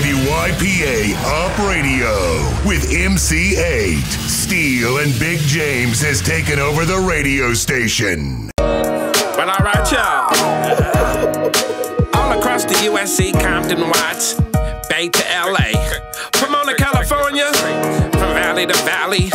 WYPA Up Radio with MC8. Steel and Big James has taken over the radio station. Well, all right, y'all. All across the USC, Compton, Watts, Bay to LA, Pomona, California, from valley to valley,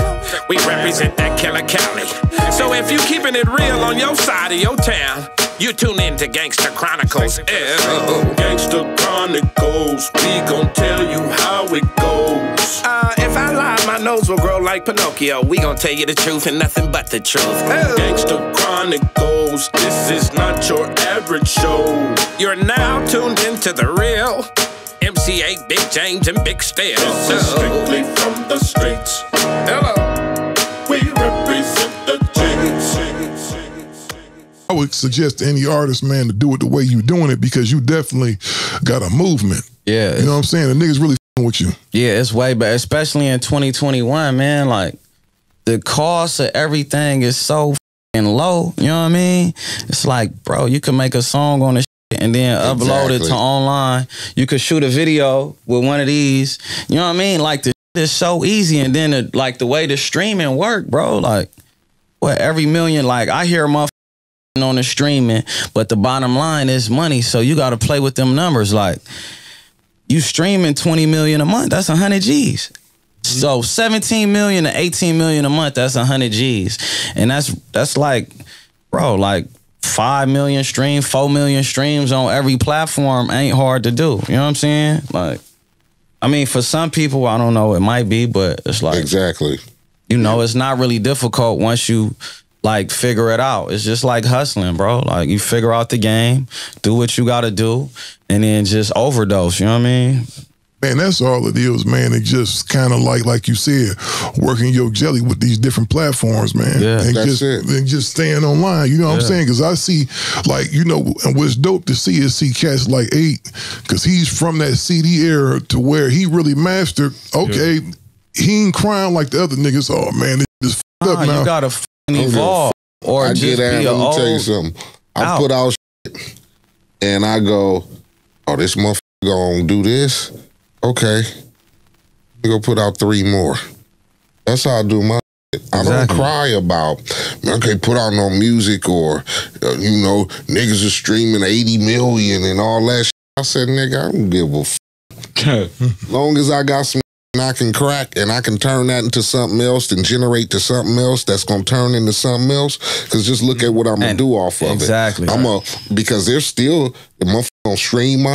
we represent that killer Cali. So if you keeping it real on your side of your town, you tune in to Gangsta Chronicles. Gangsta Chronicles, we gon' tell you how it goes. If I lie, my nose will grow like Pinocchio. We gon' tell you the truth and nothing but the truth. Gangsta Chronicles, this is not your average show. You're now tuned into the real MC8, Big James, and Big Steel. This is strictly from the streets. Hello. We represent the James. I would suggest to any artist, man, to do it the way you're doing it because you definitely got a movement. Yeah. You know what I'm saying? The niggas really f***ing with you. Yeah, it's way better, especially in 2021, man. Like, the cost of everything is so f***ing low. You know what I mean? It's like, bro, you can make a song on this shit and then upload it to online. You could shoot a video with one of these. You know what I mean? Like, the shit is so easy. And then, like, the way the streaming work, bro, like, what, every million, like, I hear a motherfucker on the streaming, but the bottom line is money, so you got to play with them numbers. Like, you streaming 20 million a month, that's 100 G's. So 17 million to 18 million a month, that's 100 G's. And that's like, bro, like 5 million streams, 4 million streams on every platform ain't hard to do. You know what I'm saying? Like, I mean, for some people, I don't know, it might be, but it's like, exactly. You know, it's not really difficult once you like figure it out. It's just like hustling, bro. Like, you figure out the game, do what you gotta do, and then just overdose, you know what I mean? Man, that's all it is, man. It just kind of like you said, working your jelly with these different platforms, man. Yeah, and that's it. And just staying online, you know what I'm saying? Because I see, like, you know, and what's dope to see is cats like 8, because he's from that CD era to where he really mastered, okay, he ain't crying like the other niggas. Oh, man, it's f***ed up now. You gotta evolve or I just get be let a me tell you old something. I put out shit and I go, oh, this motherfucker gonna do this? Okay. We go put out 3 more. That's how I do my shit. I don't cry about, okay, put out no music or, you know, niggas are streaming 80 million and all that shit. I said, nigga, I don't give a f***. Long as I got some I can crack and I can turn that into something else and generate to something else that's gonna turn into something else. Because just look at what I'm gonna do off of it. Exactly. Because there's still the motherfucker gonna stream my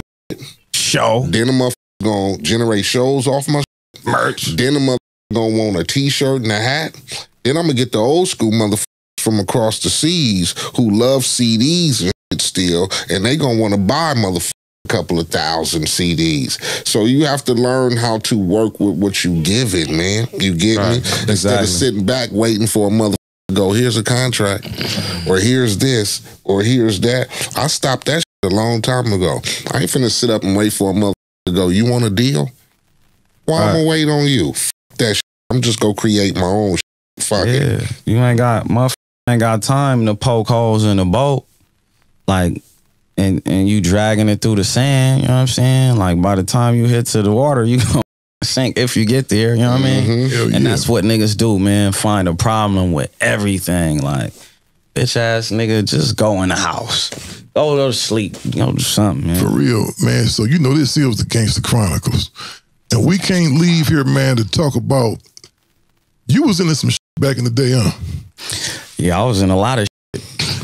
show. Then the motherfucker gonna generate shows off my merch. Then the motherfucker gonna want a t-shirt and a hat. Then I'm gonna get the old school motherfuckers from across the seas who love CDs and shit still, and they gonna want to buy motherfuckers couple of thousand CDs. So you have to learn how to work with what you give it, man. You get me? Instead of sitting back waiting for a motherfucker to go, here's a contract, or here's this, or here's that. I stopped that shit a long time ago. I ain't finna sit up and wait for a motherfucker to go, you want a deal? Why I'm gonna wait on you? F that shit. I'm just gonna create my own shit. Fuck it. You ain't got time to poke holes in the boat. Like, and you dragging it through the sand, you know what I'm saying? Like, by the time you hit to the water, you gonna sink if you get there, you know what I mean? And that's what niggas do, man. Find a problem with everything. Like, bitch ass nigga, just go in the house. Go to sleep. Do something, man. For real, man. So, you know, this is the Gangsta Chronicles. And we can't leave here, man, to talk about, you was into some shit back in the day, huh? Yeah, I was in a lot of shit.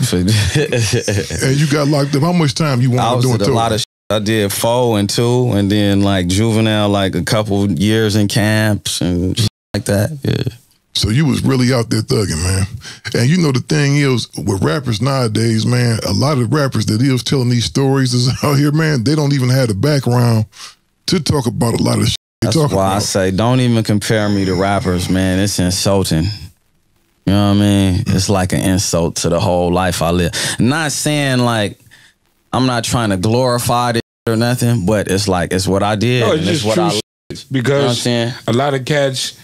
And you got locked up. How much time you wanted to do it? A lot of shit. I did 4 and 2, and then like juvenile, like a couple years in camps and shit like that. Yeah. So you was really out there thugging, man. And you know the thing is, with rappers nowadays, man, a lot of rappers that is telling these stories is out here, man, they don't even have the background to talk about a lot of shit they talk about. That's why I say, don't even compare me to rappers, man. It's insulting. You know what I mean? It's like an insult to the whole life I live. Not saying like, I'm not trying to glorify it or nothing, but it's like, it's what I did. No, and it's what I lived. Because you know what I'm saying? A lot of cats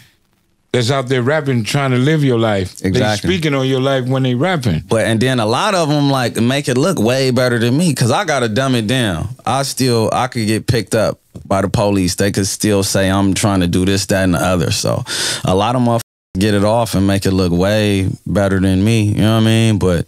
that's out there rapping, trying to live your life. Exactly. They speaking on your life when they rapping. But, and then a lot of them like make it look way better than me, because I got to dumb it down. I could get picked up by the police, they could still say I'm trying to do this, that, and the other. So a lot of motherfuckers get it off and make it look way better than me. You know what I mean? But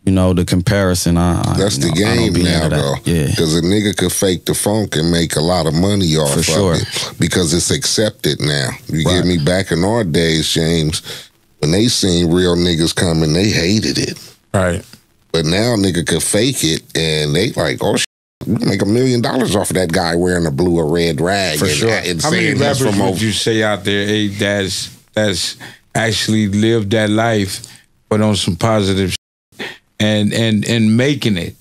you know, the comparison, that's the game now, though. Yeah. Because a nigga could fake the funk and make a lot of money off For sure. of it because it's accepted now. You get me? Back in our days, James, when they seen real niggas coming, they hated it. Right. But now nigga could fake it and they like, oh, we can make $1 million off of that guy wearing a blue or red rag. For sure. How many rappers would you say out there, hey, that's actually lived that life, but on some positive and making it?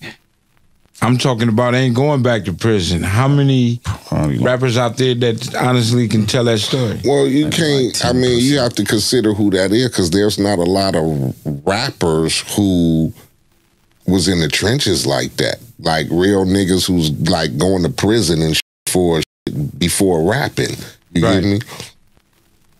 I'm talking about ain't going back to prison. How many rappers out there that honestly can tell that story? Well, you can't. I mean, you have to consider who that is because there's not a lot of rappers who was in the trenches like that. Like real niggas who's like going to prison and for before rapping. You get me?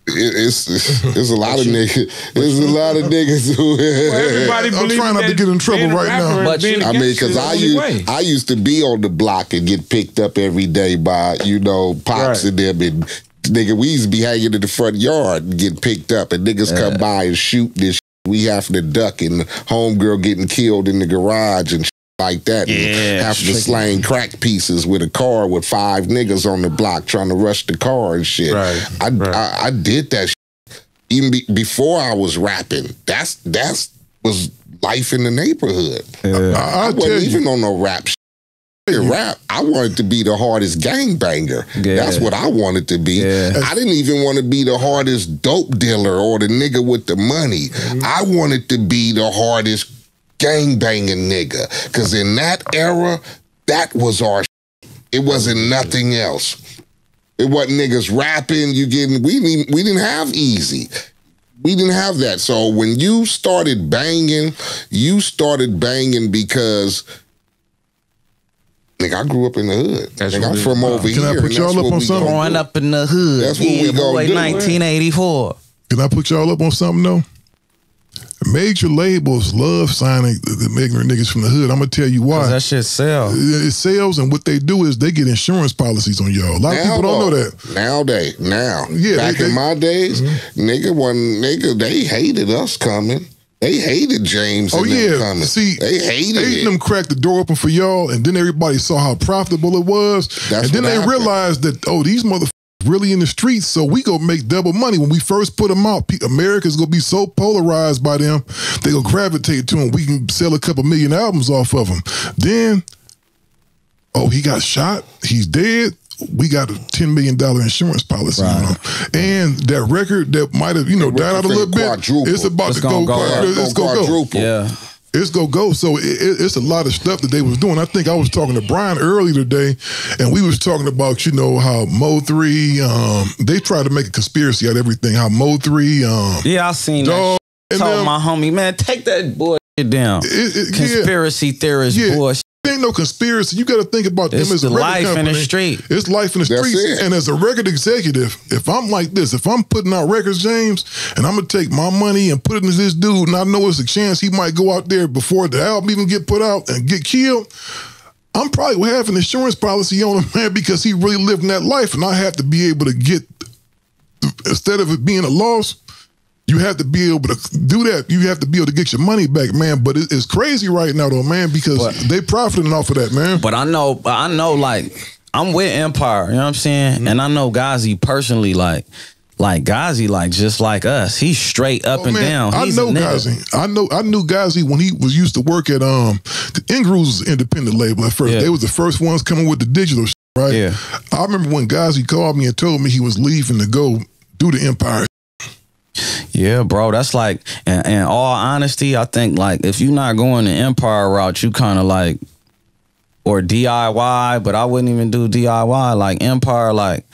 It's a lot of niggas. There's a lot of niggas who. Everybody I'm trying not to get in trouble right now. But I mean, because I used to be on the block and get picked up every day by pops and them and nigga. We used to be hanging in the front yard and get picked up, and niggas come by and shoot this. We have to duck and homegirl getting killed in the garage and like that. Yeah, have to slang crack pieces with a car with 5 niggas on the block trying to rush the car and shit. Right. I did that shit. Even before I was rapping. That was life in the neighborhood. I wasn't even on no rap shit. Rap, I wanted to be the hardest gangbanger. Yeah. That's what I wanted to be. Yeah. I didn't even want to be the hardest dope dealer or the nigga with the money. I wanted to be the hardest gangbanging nigga. Because in that era, that was our shit. It wasn't nothing else. It wasn't niggas rapping. We didn't have easy. We didn't have that. So when you started banging because nigga, I grew up in the hood. Nigga, I'm from over here. Can I put y'all up on something? Growing up in the hood. That's what we gonna do. 1984. Can I put y'all up on something though? Major labels love signing the ignorant niggas from the hood. I'm gonna tell you why. That shit sells. It sells, and what they do is they get insurance policies on y'all. A lot of people don't know that. Now. Yeah, back in my days, nigga, they hated us coming. They hated James and them coming. See, they hated it. them cracked the door open for y'all, and then everybody saw how profitable it was. That's and then what they happened. realized that, these motherfuckers really in the streets, so we gonna make double money. When we first put them out, America's gonna be so polarized by them, they gonna gravitate to them. We can sell a couple million albums off of them. Then, he got shot, he's dead. We got a $10 million insurance policy on him. And that record that might have, died out a little bit, it's about to go. It's gonna quadruple. Yeah. It's gonna go. So it's a lot of stuff that they was doing. I think I was talking to Brian earlier today, and we was talking about, how Mo3, they tried to make a conspiracy out of everything. How Mo3, Yeah, I seen Dog, that. and Told them- my homie, man, take that bullshit down. Conspiracy theorist bullshit. Ain't no conspiracy. You got to think about them It's as a the record life company. in the street. It's life in the That's streets. it. And as a record executive, if I'm like this, if I'm putting out records, James, and I'm gonna take my money and put it into this dude, and I know it's a chance he might go out there before the album even get put out and get killed, I'm probably gonna have an insurance policy on him, man, because he really lived in that life, and I have to be able to get, instead of it being a loss, you have to be able to do that. You have to be able to get your money back, man. But it's crazy right now, though, man, because they profiting off of that, man. But I know, like, I'm with Empire, you know what I'm saying? And I know Ghazi personally, like Ghazi, like, just like us. He's straight up and down. He's I know a nigga. Ghazi. I knew Ghazi when he was used to work at the Ingrooves independent label at first. Yeah. They was the first ones coming with the digital shit, right? Yeah. I remember when Ghazi called me and told me he was leaving to go do the Empire. Yeah, bro, that's like, in all honesty, I think, like, if you're not going the Empire route, you kind of like, or DIY, but I wouldn't even do DIY, like Empire, like,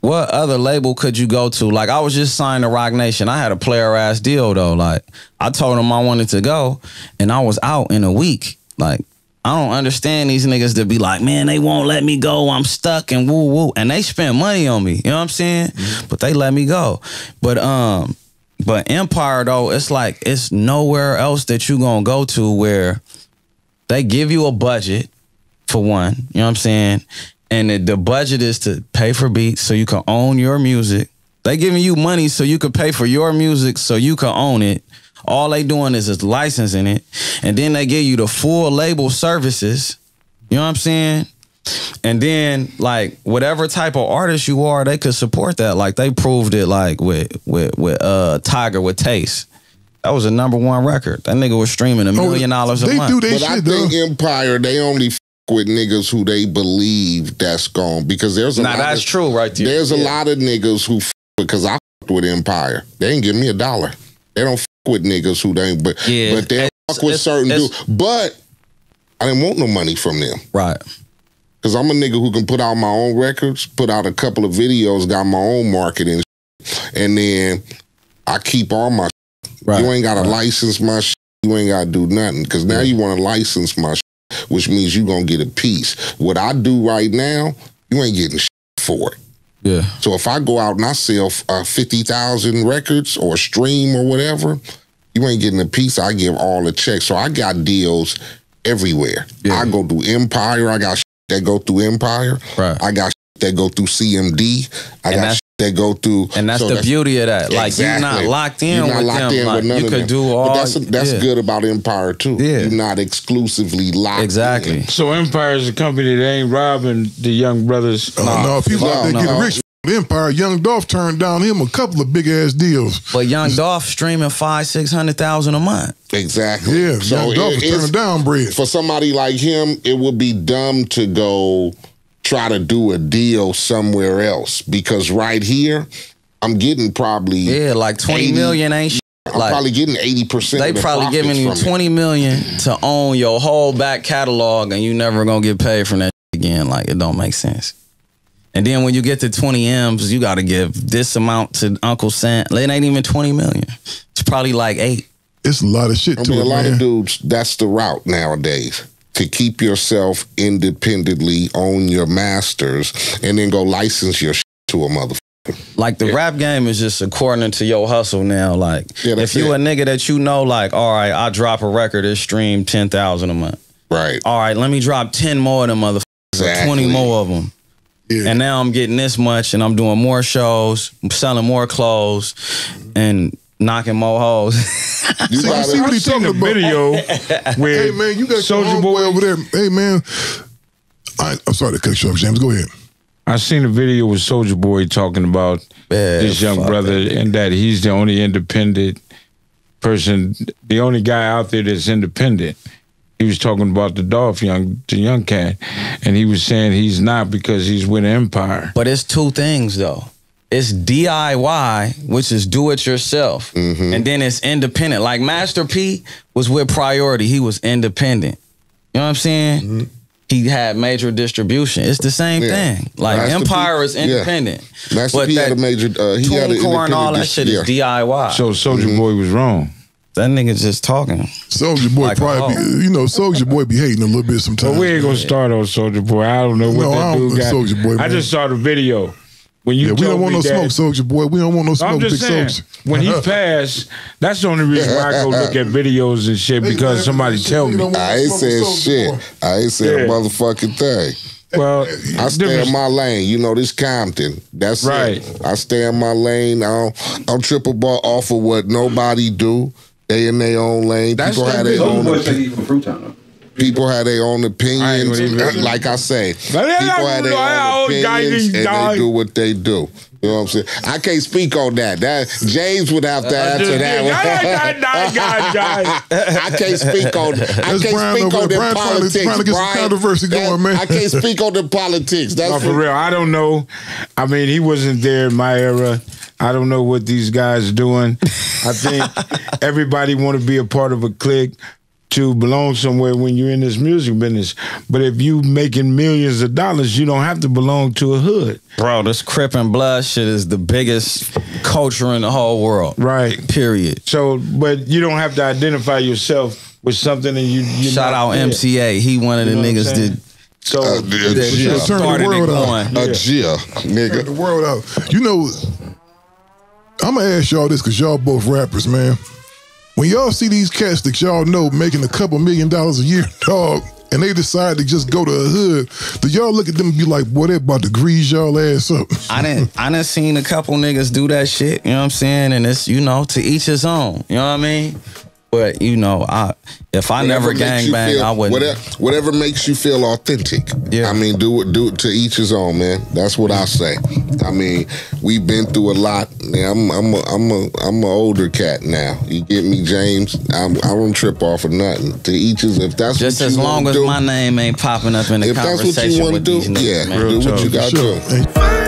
what other label could you go to? Like, I was just signed to Rock Nation. I had a player-ass deal, though. Like, I told them I wanted to go, and I was out in a week. Like, I don't understand these niggas that be like, man, they won't let me go. I'm stuck and woo-woo. And they spent money on me, you know what I'm saying? But they let me go. But Empire, though, it's like, it's nowhere else that you gonna go to where they give you a budget, for one, you know what I'm saying? And the budget is to pay for beats so you can own your music. They giving you money so you can pay for your music so you can own it. All they doing is licensing it. And then they give you the full label services. You know what I'm saying? And then, like, whatever type of artist you are, they could support that. Like, they proved it, like, with Tiger with Taste. That was a #1 record. That nigga was streaming $1 million a month. But I think Empire, they only with niggas who they believe that's gone. Because there's a lot that's true right there. There's a lot of niggas who because I with Empire. They ain't giving me $1. They don't with niggas who they ain't, but they fuck with certain dudes. But I didn't want no money from them. Right. Because I'm a nigga who can put out my own records, put out a couple of videos, got my own marketing, and then I keep all my shit. Right. You ain't got to license my shit. You ain't got to do nothing. Because now you want to license my shit, which means you going to get a piece. What I do right now, you ain't getting shit for it. Yeah. So if I go out and I sell 50,000 records or stream or whatever, you ain't getting a piece. I give all the checks. So I got deals everywhere. Yeah. I go through Empire. I got that go through Empire. Right. I got that go through CMD. I got that go through. And that's the beauty of that. Like, you're not locked in with them. Like, you could do all. But that's good about Empire too. Yeah. You're not exclusively locked in. So Empire is a company that ain't robbing the young brothers. No, people out there getting rich. Empire, Young Dolph turned down him a couple of big ass deals. But Young Dolph streaming 500,000-600,000 a month. Exactly. Yeah, so Young Dolph is turning down bread. For somebody like him, it would be dumb to go try to do a deal somewhere else, because right here, I'm getting probably like 20 million ain't shit. I'm probably getting 80%. They probably giving you 20 million to own your whole back catalog, and you never gonna get paid from that again. Like, it don't make sense. And then when you get to 20 M's, you got to give this amount to Uncle Sam. It ain't even 20 million. It's probably like 8. It's a lot of shit to it, a lot of dudes, that's the route nowadays. To keep yourself independently, own your masters, and then go license your shit to a motherfucker. Like, the rap game is just according to your hustle now. Like, if you a nigga that you know, like, all right, I drop a record, it stream 10,000 a month. Right. All right, let me drop 10 more of them motherfuckers, or 20 more of them. Yeah. And now I'm getting this much, and I'm doing more shows, I'm selling more clothes, and knocking more hoes. You gotta see what he's talking about. Video where hey man, you got Soulja Boy over there. Hey man, I'm sorry to cut you off, James. Go ahead. I seen a video with Soulja Boy talking about this young brother and that he's the only independent person, the only guy out there that's independent. He was talking about the young cat, and he was saying he's not because he's with Empire. But it's two things though. It's DIY, which is do it yourself, and then it's independent. Like Master P was with Priority; he was independent. You know what I'm saying? He had major distribution. It's the same thing. Like Master Empire is independent. Master P had a major. He had an and all that shit is DIY. So Soulja Boy was wrong. That nigga just talking. Soulja Boy like probably, Soulja Boy be hating a little bit sometimes. But we ain't gonna start on Soulja Boy. I don't know what that dude got. Soulja Boy, I just saw the video. When you we don't want no smoke, Soulja Boy. We don't want no smoke, I'm just saying, when he passed, that's the only reason why I go look at videos and shit, because somebody tell me. I ain't said shit. I ain't said a motherfucking thing. Well, I stay in my lane. You know, this Compton. That's right. I stay in my lane. I don't triple ball off of what nobody do. They in their own lane. That's people have their own. People have their own opinions. Like I say, people have their own opinions, and they do what they do. You know what I'm saying? I can't speak on that. James would have to answer that one. I can't speak on. I can't speak on the politics. Trying to get some controversy going, man. I can't speak on the politics. That's for real. I don't know. I mean, he wasn't there in my era. I don't know what these guys doing. I think everybody want to be a part of a clique to belong somewhere when you're in this music business. But if you making millions of dollars, you don't have to belong to a hood. Bro, this Crip and Blood shit is the biggest culture in the whole world. Right. Period. So, but you don't have to identify yourself with something, and you shout out there. MCA. He one of the niggas that. So turn the world out. Nigga. Turn the world out. You know, I'm gonna ask y'all this because y'all both rappers, man. When y'all see these cats that y'all know making a couple $1 million a year, dog, and they decide to just go to a hood, do y'all look at them and be like, boy, they about to grease y'all ass up? I done seen a couple niggas do that shit, you know what I'm saying? And it's, you know, to each his own, you know what I mean? But, you know, if I never gangbang, I wouldn't. Whatever makes you feel authentic. Yeah. I mean, do it to each his own, man. That's what I say. I mean, we've been through a lot. I'm an older cat now. You get me, James? I don't trip off of nothing. To each his. If that's just what as you long as do, my name ain't popping up in the if conversation that's what you with do, these niggas, yeah, man. do what you gotta do.